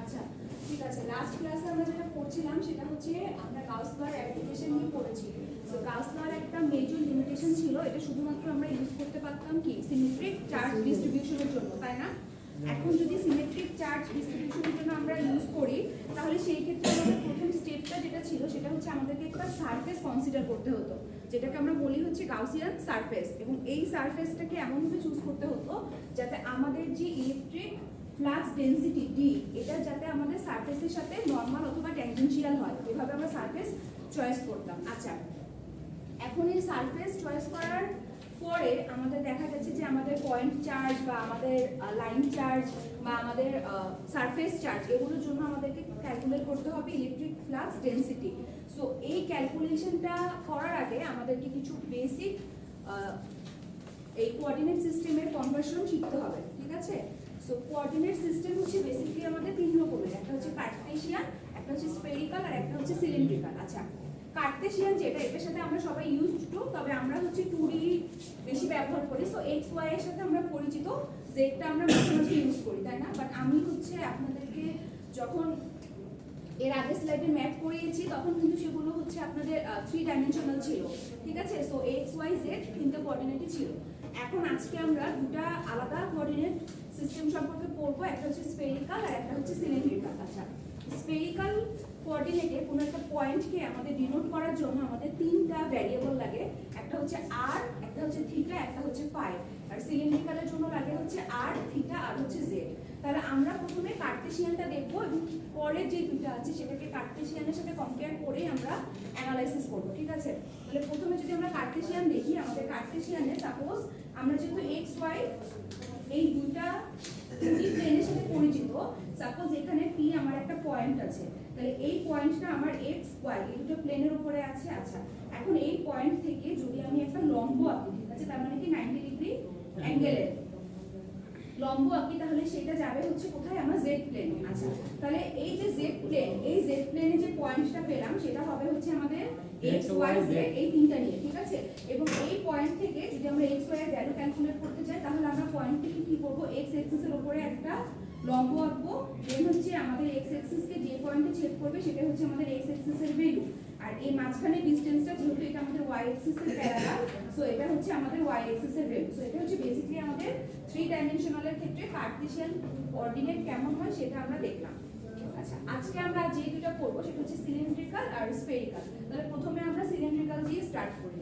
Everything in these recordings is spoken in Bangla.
আচ্ছা ঠিক আছে, লাস্ট ক্লাসে আমরা যেটা পড়ছিলাম সেটা হচ্ছে আমরা গাউস লর অ্যাপ্লিকেশন নিয়ে পড়েছি। তো গাউস লর একটা মেজর লিমিটেশন ছিল, এটা শুধুমাত্র আমরা ইউজ করতে পারতাম কি সিমেট্রিক চার্জ ডিস্ট্রিবিউশনের জন্য, তাই না? এখন যদি সিমেট্রিক চার্জ ডিস্ট্রিবিউশনের জন্য আমরা ইউজ করি তাহলে সেই ক্ষেত্রে আমাদের প্রথম স্টেপটা যেটা ছিল সেটা হচ্ছে আমাদেরকে একটা সারফেস কনসিডার করতে হতো, যেটাকে আমরা বলি হচ্ছে গাউসিয়ান সারফেস। এবং এই সারফেসটাকে এমনভাবে চুজ করতে হতো যাতে আমাদের যে ইলেকট্রিক ফ্লাক্স ডেনসিটি ডি এটা যাতে আমাদের সারফেসের সাথে নর্মাল অথবা ট্যানজেনশিয়াল হয়, এভাবে আমরা সারফেস চয়েস করতাম। আচ্ছা, এখন এই সারফেস চয়েস করার পরে আমাদের দেখা গেছে যে আমাদের পয়েন্ট চার্জ বা আমাদের লাইন চার্জ বা আমাদের সারফেস চার্জ এগুলোর জন্য আমাদেরকে ক্যালকুলেট করতে হবে ইলেকট্রিক ফ্লাক্স ডেনসিটি। সো এই ক্যালকুলেশনটা করার আগে আমাদেরকে কিছু বেসিক এই কোঅর্ডিনেট সিস্টেমের কনভার্সন শিখতে হবে, ঠিক আছে? সো কোঅর্ডিনেট সিস্টেম হচ্ছে বেসিক্যালি আমাদের তিন রকমের, একটা হচ্ছে কার্টেসিয়ান, একটা হচ্ছে স্ফেরিক্যাল আর একটা হচ্ছে সিলিন্ড্রিক্যাল। আচ্ছা, কার্টেসিয়ান যেটা এটার সাথে আমরা সবাই ইউজড টু, তবে আমরা হচ্ছে 2D বেশি ব্যবহার করি। সো এক্স ওয়াই এর সাথে আমরা পরিচিত, জেডটা আমরা মাঝে মাঝে ইউজ করি, তাই না? বাট আমি হচ্ছে আপনাদেরকে যখন এর আগে স্লাইডে ম্যাপ করিয়েছি তখন কিন্তু সেগুলো হচ্ছে আপনাদের 3 ডাইমেনশনাল ছিল, ঠিক আছে? সো এক্স ওয়াই জেড তিনটে কোঅর্ডিনেটই ছিল। এখন আজকে আমরা দুটা আলাদা কোঅর্ডিনেট সিস্টেম সম্পর্কে পড়বো, একটা হচ্ছে স্ফেরিক্যাল আর একটা হচ্ছে সিলিন্ড্রিক্যাল। আচ্ছা, স্ফেরিক্যাল কোঅর্ডিনেটে কোনো একটা পয়েন্টকে আমাদের ডিনোট করার জন্য আমাদের তিনটা ভ্যারিয়েবল লাগে, একটা হচ্ছে আর, একটা হচ্ছে থিটা, একটা হচ্ছে ফাই। আর সিলিন্ড্রিক্যালের জন্য লাগে হচ্ছে আর, থিটা আর হচ্ছে জেড। তাহলে আমরা প্রথমে কার্টেসিয়ানটা দেখবো এবং পরের যে দুটো আছে সেটাকে কার্টেসিয়ানের সাথে কম্পেয়ার করে আমরা অ্যানালাইসিস করবো, ঠিক আছে? তাহলে প্রথমে যদি আমরা কার্টেসিয়ান দেখি, আমাদের কার্টেসিয়ানে সাপোজ আমরা যেহেতু এক্স ওয়াই এই দুইটা প্লেনের সাথে পরিচিত, সাপোজ এখানে পি আমার একটা পয়েন্ট আছে, তাহলে এই পয়েন্টটা আমার এক্স ওয়াই এই দুটো প্লেনের উপরে আছে। আচ্ছা, এখন এই পয়েন্ট থেকে যদি আমি একটা লম্ব আঁকি, ঠিক আছে, তার মানে কি 90 ডিগ্রি অ্যাঙ্গেলের লম্ব আঁকি, তাহলে সেটা যাবে হচ্ছে কোথায়, আমার জেড প্লেনে। আচ্ছা, তাহলে এই যে জেড প্লেন, এই জেড প্লেনে যে পয়েন্টটা পেলাম সেটা হবে হচ্ছে আমাদের এক্স ওয়াই জেড এই তিনটা নিয়ে, ঠিক আছে? এবং এই পয়েন্ট থেকে যদি আমরা এক্স ওয়াই এর ভ্যালু ক্যালকুলেট করতে চাই তাহলে আমরা পয়েন্ট থেকে কি করব, এক্স অ্যাক্সিস এর উপরে একটা লম্ব আঁকবো, দেন হচ্ছে আমাদের এক্স অ্যাক্সিস কে যে পয়েন্টে ছেদ করবে সেটা হচ্ছে আমাদের এক্স অ্যাক্সিস এর ভ্যালু, আর এই মাঝখানে ডিসটেন্সটা যেহেতু এটা আমাদের ওয়াই অ্যাক্সিস এর প্যারালাল, সো এটা হচ্ছে আমাদের ওয়াই অ্যাক্সিস এর ভ্যালু। সো এটা হচ্ছে বেসিক্যালি আমাদের 3 ডাইমেনশনালের ক্ষেত্রে কার্টেসিয়ান কোঅর্ডিনেট কেমন হয় সেটা আমরা দেখলাম। আচ্ছা, আজকে আমরা যে দুটো করব সেটা হচ্ছে সিলিন্ড্রিক্যাল আর স্ফেরিক্যাল। তাহলে প্রথমে আমরা সিলিন্ড্রিক্যাল দিয়ে স্টার্ট করি।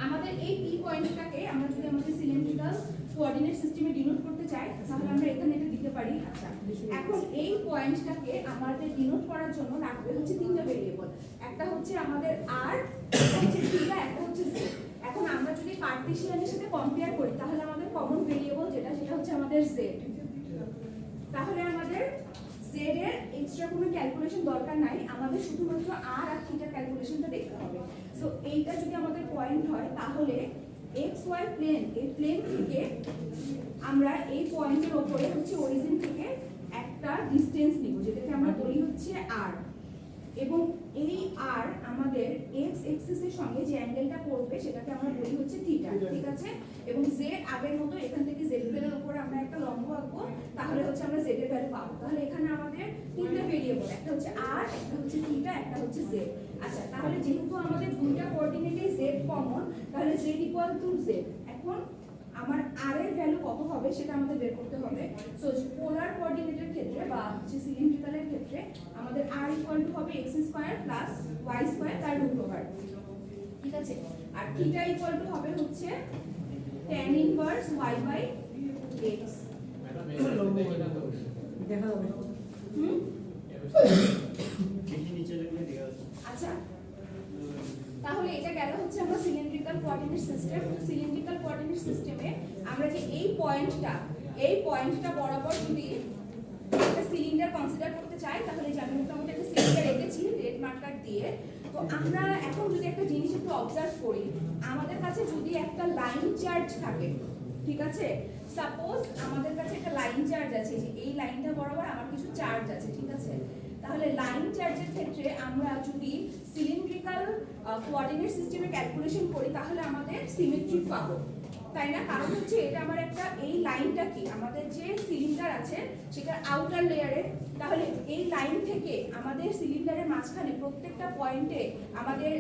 আমাদের এই পি পয়েন্টটাকে আমরা যদি আমাদের সিলিন্ড্রিক্যাল কোঅর্ডিনেট সিস্টেমে ডিনোট করতে চাই তাহলে আমরা এখানে এটা দিতে পারি। আচ্ছা, এখন এই পয়েন্টটাকে আমাদের ডিনোট করার জন্য লাগবে হচ্ছে তিনটা ভেরিয়েবল, একটা হচ্ছে আমাদের আর, একটা হচ্ছে থিটা, একটা হচ্ছে জেড। এখন আমরা যদি কার্টেসিয়ানের সাথে কম্পেয়ার করি তাহলে আমাদের কমন ভেরিয়েবল যেটা সেটা হচ্ছে আমাদের জেড। তাহলে আমাদের জেড এর এক্সট্রা কোনো ক্যালকুলেশন দরকার নাই, আমাদের শুধুমাত্র আর আর থিটা ক্যালকুলেশনটা দেখতে হবে। সো এইটা যদি আমাদের পয়েন্ট হয় তাহলে এক্স ওয়াই প্লেন, এই প্লেন থেকে আমরা এই পয়েন্টের উপরে হচ্ছে অরিজিন থেকে একটা ডিসটেন্স নিব যেটাকে আমরা বলি হচ্ছে আর, এবং এই আর আমাদের এক্স অ্যাক্সিস এর সঙ্গে যে অ্যাঙ্গেলটা করবে সেটাকে আমরা বলি হচ্ছে থিটা, ঠিক আছে? এবং জেড আগের মতো এখান থেকে জেড প্লেনের উপরে আমরা একটা লম্ব আঁকবো, তাহলে হচ্ছে আমরা জেড এর ভ্যালু পাবো। তাহলে এখানে আমাদের তিনটা ভেরিয়েবল, একটা হচ্ছে আর, একটা হচ্ছে থিটা, একটা হচ্ছে জেড। আচ্ছা, তাহলে যেহেতু আমাদের দুইটা কোঅর্ডিনেটে জেড কমন, তাহলে জেড ইকুয়াল টু জেড। এখন আমার আর এর ভ্যালু কত হবে সেটা আমাদের বের করতে হবে। সো পোলার কোঅর্ডিনেটের ক্ষেত্রে বা হচ্ছে সিলিন্ড্রিক্যালের ক্ষেত্রে আমাদের আর ইকুয়াল টু হবে x square plus y square তার রুট ওভার, ঠিক আছে? আর থিটা ইকুয়াল টু হবে হচ্ছে tan inverse y by x। দেখা হবে আচ্ছা, তাহলে এটা গেল হচ্ছে আমরা cylindrical coordinate system. Cylindrical coordinate সিস্টেমে আমরা যে এই পয়েন্টটা বরাবর যদি একটা সিলিন্ডার কনসিডার করতে চাই তাহলে যে আমি মোটামুটি একটা সিলিন্ডার রেখেছি রেড মার্কার দিয়ে, তো আমরা এখন যদি একটা জিনিস একটু অবজার্ভ করি, আমাদের কাছে যদি একটা লাইন চার্জ থাকে, ঠিক আছে, সাপোজ আমাদের কাছে একটা লাইন চার্জ আছে, যে এই লাইনটা বরাবর আমার কিছু চার্জ আছে, ঠিক আছে? তাহলে লাইন চার্জের ক্ষেত্রে আমরা যদি সিলিন্ড্রিক্যাল কোঅর্ডিনেট সিস্টেমে ক্যালকুলেশন করি তাহলে আমাদের সিমেট্রিক পাবো, তাই না? কারণ হচ্ছে এটা আমার একটা এই লাইনটা কি আমাদের যে সিলিন্ডার আছে সেটা আউটার লেয়ারে, তাহলে এই লাইন থেকে আমাদের সিলিন্ডারের মাঝখানে প্রত্যেকটা পয়েন্টে আমাদের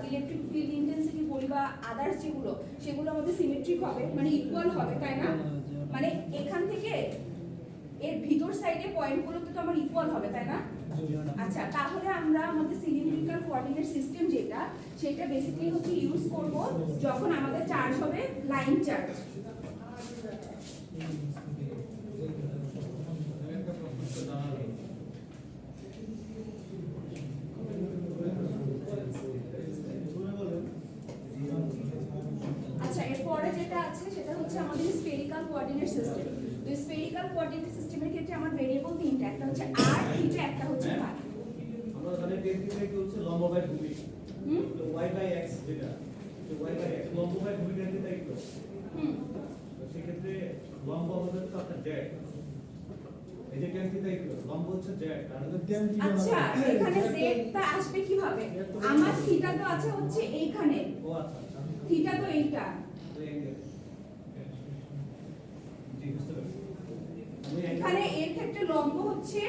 ইলেকট্রিক ফিল্ড ইন্টেন্সিটি বলি বা আদার্স যেগুলো সেগুলো আমাদের সিমেট্রিক হবে, মানে ইকুয়াল হবে, তাই না? মানে এখান থেকে এর ভিতর সাইডে পয়েন্টগুলোতে তো আমার ইকুয়াল হবে, তাই না? আচ্ছা, তাহলে আমরা আমাদের সিলিন্ড্রিক্যাল কোঅর্ডিনেট সিস্টেম যেটা সেটা বেসিক্যালি হচ্ছে ইউজ করব যখন আমাদের চার্জ হবে লাইন চার্জ। আচ্ছা, এরপরে যেটা আছে সেটা হচ্ছে আমাদের স্ফেরিক্যাল কোঅর্ডিনেট সিস্টেম। তো স্ফেরিক্যাল কোঅর্ডিনেট সিস্টেমের ক্ষেত্রে আমার ভেরিয়েবল তিনটা, একটা হচ্ছে r, থিটা, একটা হচ্ছে ফাই। আমরা জানি যে থিটা হচ্ছে লম্ব বাই ভূমি, তো y বাই x যেটা, তো y বাই x লম্ব বাই ভূমি এর থিটা তো তো সেই ক্ষেত্রে লম্ব হবে তো আপনার z, এই যে tan থিটা লম্ব হচ্ছে z, আর tan থিটা। আচ্ছা, এখানে z টা আসবে কিভাবে? আমার থিটা তো আছে হচ্ছে এইখানে। ও আচ্ছা, থিটা তো এইটা। এখানে এর ক্ষেত্রে লম্ব হচ্ছে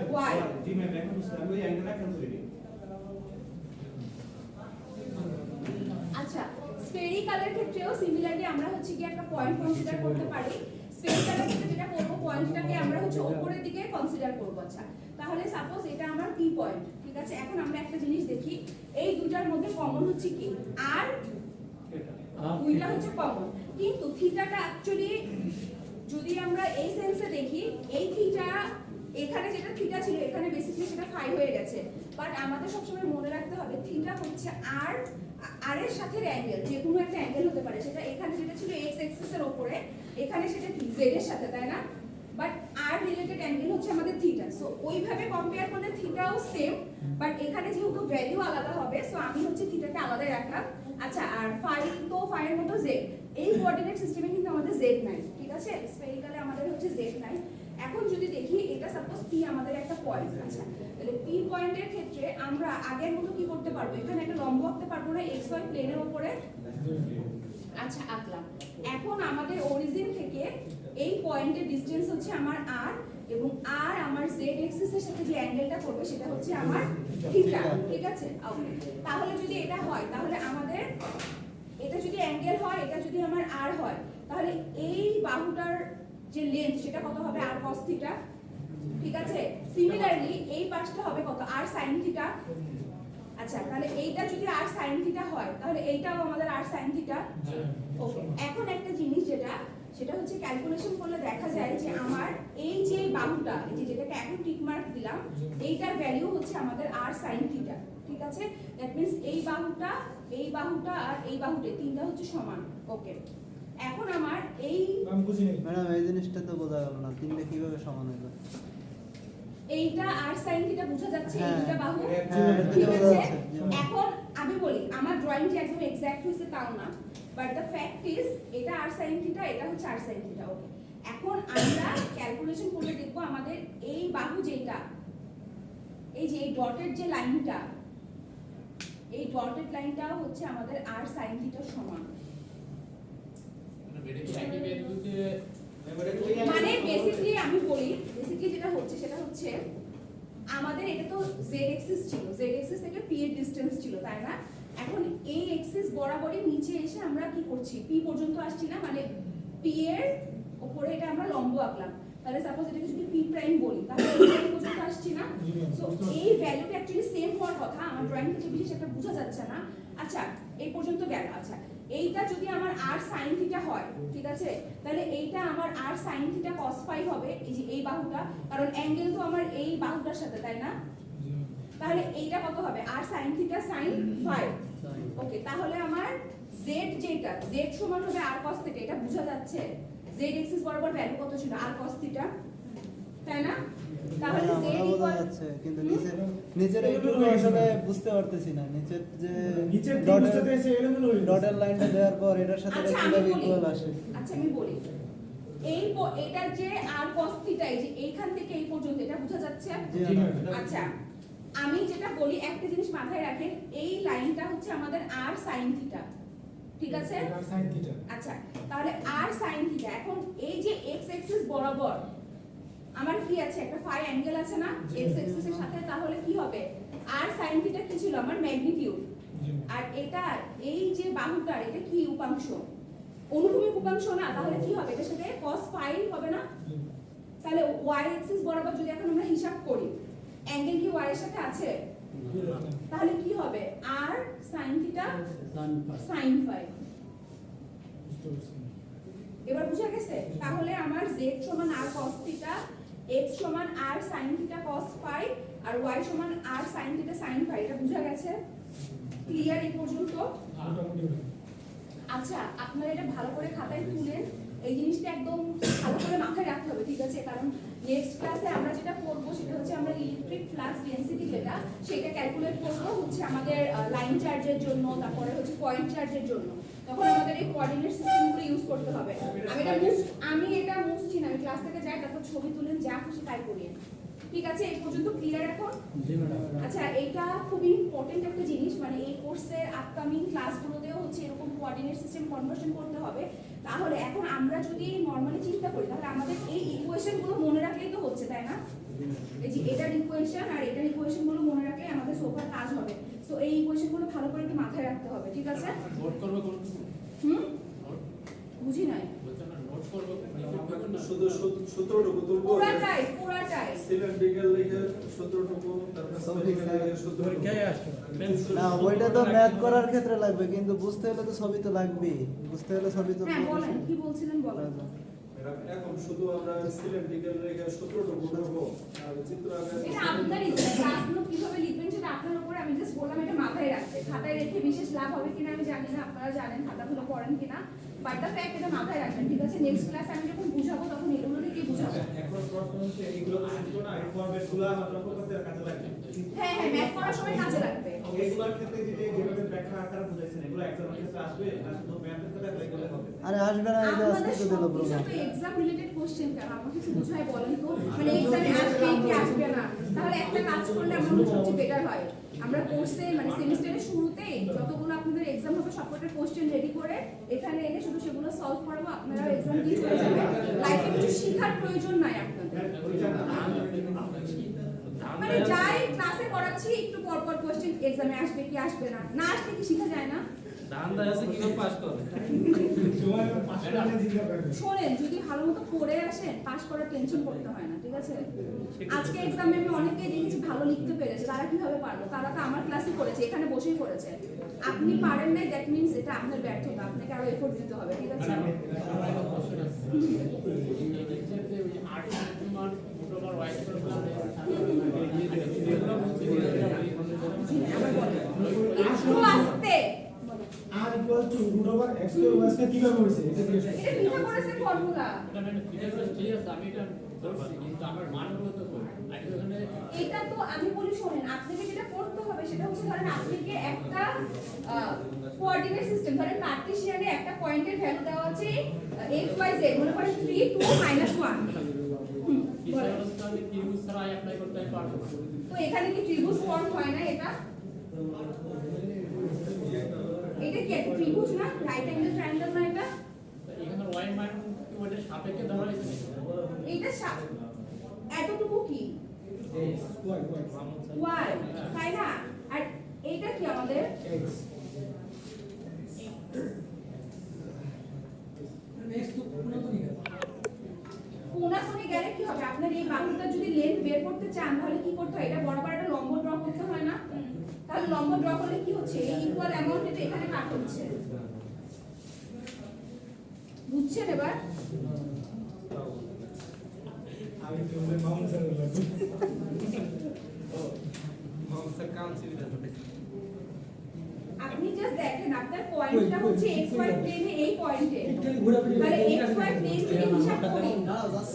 y। জি ম্যাম, এখন আমি ওই অ্যাঙ্গেলটা কেন করি? আচ্ছা, স্ফেরিক্যালের ক্ষেত্রেও সিমিলারলি আমরা হচ্ছে কি একটা পয়েন্ট কনসিডার করতে পারি। স্ফেরিক্যালের ক্ষেত্রে যেটা করব, পয়েন্টটাকে আমরা হচ্ছে উপরের দিকে কনসিডার করব। আচ্ছা, তাহলে সাপোজ এটা আমার পি পয়েন্ট, ঠিক আছে? এখন আমরা একটা জিনিস দেখি, এই দুটার মধ্যে কমন হচ্ছে কি আর দুইটা হচ্ছে কমন, কিন্তু থিটাটা অ্যাকচুয়ালি যদি আমরা এই সেন্সে দেখি, এই থিটা এখানে যেটা থিটা ছিল এখানে বেসিক্যালি সেটা ফাই হয়ে গেছে। বাট আমাদের সবসময় মনে রাখতে হবে থিটা হচ্ছে আর এর সাথে অ্যাঙ্গেল, যে কোনো একটা অ্যাঙ্গেল হতে পারে। সেটা এখানে যেটা ছিল এক্স অ্যাক্সিস এর উপরে, এখানে সেটা কি জেড এর সাথে, তাই না? বাট আর রিলেটেড অ্যাঙ্গেল হচ্ছে আমাদের থিটা। সো ওইভাবে কম্পেয়ার করলে থিটাও সেম, বাট এখানে যেহেতু ভ্যালু আলাদা হবে সো আমি হচ্ছে থিটাকে আলাদা রাখলাম। আচ্ছা, আর ফাই তো ফাইয়ের মতো জেড, এই কোঅর্ডিনেট সিস্টেমে কিন্তু আমাদের জেড নাই, ঠিক আছে? স্ফেরিক্যালে আমাদের হচ্ছে জেড নাই। এখন যদি দেখি এটা সাপোজ পি আমাদের একটা পয়েন্ট, আচ্ছা তাহলে পি পয়েন্টের ক্ষেত্রে আমরা আগের মতো কি করতে পারবো? এখানে একটা লম্ব আঁকতে পারবো না এক্স ওয়াই প্লেনের উপরে? আচ্ছা, আঁকলাম। এখন আমাদের অরিজিন থেকে এই পয়েন্টের ডিসটেন্স হচ্ছে আমার আর, এবং আর আমার জেড এক্সিস এর সাথে যে অ্যাঙ্গেলটা করবে সেটা হচ্ছে আমার থিটা, ঠিক আছে? ওকে, তাহলে যদি এটা হয় তাহলে আমাদের এটা যদি অ্যাঙ্গেল হয়, এটা যদি আমার আর হয়, তাহলে এই বাহুটার যে লেন্থ সেটা কত হবে? আর cos থিটা, ঠিক আছে? সিমিলারলি এই পাশটা হবে কত? আর sin থিটা। আচ্ছা, তাহলে এইটা যদি আর sin থিটা হয় তাহলে এইটাও আমাদের আর sin থিটা। ওকে, এখন একটা জিনিস সেটা হচ্ছে ক্যালকুলেশন করলে দেখা যায় যে আমার এই যে বাহুটা, এই যে যেটাকে এখন টিক মার্ক দিলাম, এইটার ভ্যালু হচ্ছে আমাদের আর sin থিটা, ঠিক আছে? দ্যাট মিন্স এই বাহুটা আর এই বাহুটা তিনটা হচ্ছে সমান। ওকে, এখন আমার এই ম্যাডাম এই জিনিসটা তো বোঝা গেল না, তিনটা কিভাবে সমান হলো? এইটা আর sin থিটা বোঝা যাচ্ছে, এই দুটো বাহু, হ্যাঁ, ঠিক আছে? যাচ্ছে। এখন আমি বলি আমার ড্রয়িং যে একদম এক্সাক্ট হইছে তাও না, বাট দ্য ফ্যাক্ট ইজ এটা আর sin থিটা, এটা হচ্ছে আর sin থিটা। ওকে, এখন আমরা ক্যালকুলেশন করে দেখব আমাদের এই বাহু যেটা, এই যে এই ডটেড যে লাইনটা, এই ডটেড লাইনটা হচ্ছে আমাদের আর sin থিটার সমান। মানে বেসিক্যালি আমি বলি, বেসিক্যালি যেটা হচ্ছে সেটা হচ্ছে আমাদের এটা তো z এক্সিস ছিল, z এক্সিস থেকে p এর ডিসটেন্স ছিল, তাই না? এখন এই এক্সিস বরাবরই নিচে এসে আমরা কি করছি? p পর্যন্ত আসছি না, মানে p এর উপরে এটা আমরা লম্ব আঁকলাম। তাহলে সাপোজ এটাকে যদি p প্রাইম বলি তাহলে এই পর্যন্ত আসছি না? সো এই ভ্যালুটা অ্যাকচুয়ালি সেম হওয়ার কথা, আমার ড্রয়িং থেকে বিশেষ একটা বোঝা যাচ্ছে না। আচ্ছা, এই পর্যন্ত গেল। আচ্ছা, এইটা যদি আমার আর sin থিটা হয়, ঠিক আছে? তাহলে এইটা আমার আর sin থিটা cos ফাই হবে, এই যে এই বাহুটা, কারণ অ্যাঙ্গেল তো আমার এই বাহুটার সাথে, তাই না? তাহলে এইটা কত হবে? আর sin থিটা sin ফাই। ওকে, তাহলে আমার z যেটা, z সমান হবে আর cos থিটা, এটা বোঝা যাচ্ছে? z এক্সিস বরাবর ভ্যালু কত ছিল? আর cos থিটা, তাই না? তাহলে z বোঝা যাচ্ছে, কিন্তু নিচের এইটুকু আসলে বুঝতে পারতেছি না। নিচের যে ডটের লাইনটা দেওয়ার পর এটার সাথে কিভাবে ইকুয়াল আসে? আচ্ছা, আমি বলি এটা যে আর cos থিটা, এই যে এইখান থেকে এই পর্যন্ত, এটা বোঝা যাচ্ছে? আচ্ছা, আমি যেটা বলি একটা জিনিস মাথায় রাখেন, এই লাইনটা হচ্ছে আমাদের আর sin থিটা, ঠিক আছে? আর sin থিটা। আচ্ছা, তাহলে r sin থিটা, এখন এই যে x অ্যাক্সিস বরাবর আমার কি আছে, একটা ফাই অ্যাঙ্গেল আছে না x অ্যাক্সিস এর সাথে, তাহলে কি হবে r sin থিটা কি ছিল আমার ম্যাগনিটিউড, আর এটা এই যে বাহুটার এটা কি উপাংশ, অনুভূমিক উপাংশ না, তাহলে কি হবে এটার সাথে cos ফাই হবে না? তাহলে y অ্যাক্সিস বরাবর যদি এখন আমরা হিসাব করি অ্যাঙ্গেল কি y এর সাথে আছে, তাহলে কি হবে r sin theta sin phi. এবার বুঝা গেছে? তাহলে আমার z সমান r cos থিটা, x সমান r sin theta cos phi, আর y সমান r sin theta sin phi. এটা বুঝা গেছে? ক্লিয়ার এই পর্যন্ত? আচ্ছা, আপনারা এটা ভালো করে খাতায় তুলেন, এই জিনিসটা একদম ভালো করে মাথায় রাখতে হবে, ঠিক আছে? কারণ নেক্সট ক্লাসে আমরা যেটা করব সেটা হচ্ছে আমরা ইলেকট্রিক ফ্লাক্স ডেনসিটি যেটা সেটা ক্যালকুলেট করব হচ্ছে আমাদের লাইন চার্জের জন্য, তারপরে হচ্ছে পয়েন্ট চার্জের জন্য। তখন আমাদের এই কোঅর্ডিনেট সিস্টেমগুলো ইউজ করতে হবে। আমি এটা মুছছি না, আমি ক্লাস থেকে যাই, তারপর ছবি তুলেন, যা খুশি তাই করিয়ে। ঠিক আছে, এই পর্যন্ত ক্লিয়ার এখন? আচ্ছা, এটা খুব ইম্পর্টেন্ট একটা জিনিস, মানে এই কোর্সের আপকামিং ক্লাসগুলোতেও হচ্ছে এরকম কোঅর্ডিনেট সিস্টেম কনভার্সন করতে হবে। তাহলে এখন আমরা যদি নরমালি চিন্তা করি তাহলে আমাদের এই ইকুয়েশনগুলো মনে রাখলেই তো হচ্ছে, তাই না? এই যে এটার ইকুয়েশন আর এটার ইকুয়েশনগুলো মনে রাখলে আমাদের সোফার কাজ হবে। সো এই ইকুয়েশনগুলো ভালো করে একটু মাথায় রাখতে হবে, ঠিক আছে? নোট করব কোন? বুঝি নাই। নোট করব শুধু সূত্রটুকু তুলবো, পুরাটাই সিলিন্ড্রিক্যাল লিখে সূত্রটুকু, তারপর স্ফেরিক্যাল লিখে সূত্রটুকু। না ওইটা তো ম্যাথ করার ক্ষেত্রে লাগবে, কিন্তু বুঝতে হলে তো সবই তো লাগবেই, বুঝতে হলে সবই তো। হ্যাঁ বলেন, কি বলছিলেন বলেন। এখন শুধু আমরা সিলিন্ড্রিক্যাল লিখে সূত্রটুকু লিখবো, আর চিত্র আঁকা এটা আপনার ইচ্ছা, ক্লাসগুলো কিভাবে লিখবেন সেটা আপনার উপরে। আমি জাস্ট বললাম এটা মাথায় রাখতে। খাতায় রেখে বিশেষ লাভ হবে কিনা আমি জানি না, আপনারা জানেন খাতাগুলো পড়েন কিনা, বাট দ্য ফ্যাক্ট এটা মাথায় রাখবেন, ঠিক আছে? নেক্সট ক্লাসে আমি যখন বুঝাবো তখন এগুলো থেকে বুঝাবো। এখন প্রশ্ন হচ্ছে এইগুলো তো সূত্র না, এই ফরম্যাটগুলো আমরা করতে কাজে লাগবে। হ্যাঁ হ্যাঁ, ম্যাথ করার সময় কাজে লাগবে। এইগুলোর ক্ষেত্রে যেভাবে ব্যাখ্যা আকারে বুঝাইছেন এগুলো এক্সামের ক্ষেত্রে আসবে না, শুধু ম্যাথের ক্ষেত্রে অ্যাপ্লাই করলে হবে? আরে আসবে না, এটা আজকে তো দিল প্রোগ্রাম। তো এক্সাম রিলেটেড কোশ্চেন কেন আমাকে কিছু বুঝায় বলেন তো, মানে এক্সামে আসবে কি আসবে না, তাহলে একটা কাজ করলে আমার মনে হয় সবচেয়ে বেটার হয়। আমরা কোর্সে মানে সেমিস্টারের শুরুতেই যতগুলো আপনাদের এক্সাম হবে সবকটা কোশ্চেন রেডি করে এখানে এনে শুধু সেগুলো সলভ করাবো, আপনারা এক্সাম দিয়ে চলে যাবেন। লাইফে কিছু শেখার প্রয়োজন নাই আপনাদের, মানে যাই ক্লাসে পড়াচ্ছি একটু পর পর কোশ্চেন এক্সামে আসবে কি আসবে না, না আসলে কি শেখা যায় না? শোনেন, যদি ভালো মতো পড়ে আসেন পাস করার টেনশন করতে হয় না, ঠিক আছে? আজকে এক্সামে আমি অনেকেই দেখেছি ভালো লিখতে পেরেছে, তারা কিভাবে পারলো? তারা তো আমার ক্লাসে করেছে, এখানে বসেই করেছে। আপনি পারেন নাই, দ্যাট মিনস এটা আপনার ব্যর্থতা, আপনাকে আরো এফোর্ট দিতে হবে, ঠিক আছে? আস্তে r equal to root over x square y square কিভাবে হইছে এটা জিজ্ঞেস করছি। এটা বিনা করেছে ফর্মুলা। এটা মানে ফিগার ঠিক আছে, আমি এটা ধরছি, কিন্তু আমার মানগুলো তো কই? আমি ওখানে এটা তো আমি বলি শোনেন, আপনাকে যেটা করতে হবে সেটা হচ্ছে ধরেন আপনাকে একটা কোঅর্ডিনেট সিস্টেম, ধরেন কার্টেসিয়ানে একটা পয়েন্টের ভ্যালু দেওয়া আছে x y z, মনে করেন 3 2 -1। কিসের অবস্থা আমি ত্রিভুজ ছাড়া অ্যাপ্লাই করতে পারবো? তো এখানে কি ত্রিভুজ ফর্ম হয় না? এটা কি একটা ত্রিভুজ না? রাইট অ্যাঙ্গেল ট্রায়াঙ্গেল না এটা? এখানে y মান কি ওটা সাপেক্ষে ধরা হয়েছে? এইটা এতটুকু কি y, তাই না? আর এইটা কি আমাদের x কোনাকুনি গেলে কি হবে? আপনার এই বাহুটা যদি লেন্থ বের করতে চান তাহলে কি করতে হয়? এটা বরাবর একটা লম্ব ড্র করতে হয় না? তাহলে লম্ব ড্র করলে কি হচ্ছে? এই ইকুয়াল অ্যামাউন্ট এটা এখানে কাট হচ্ছে, বুঝছেন এবার? আমি তো মাউন্ট স্যার লাগবে মাউন্ট স্যার কাউন্সিল করতে। আপনি জাস্ট দেখেন আপনার পয়েন্টটা হচ্ছে xy প্লেনে, এই পয়েন্টে, তাহলে xy প্লেন থেকে হিসাব করি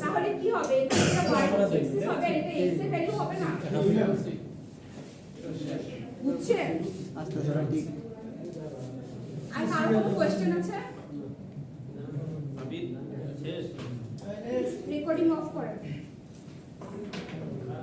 তাহলে কি হবে? এটা y এক্সিস হবে, এটা x এর ভ্যালু হবে না, বুঝছেন? আস্তে আস্তে ঠিক। আর কারো কোনো কোশ্চেন আছে? আমি শেষ রেকর্ডিং অফ করেন।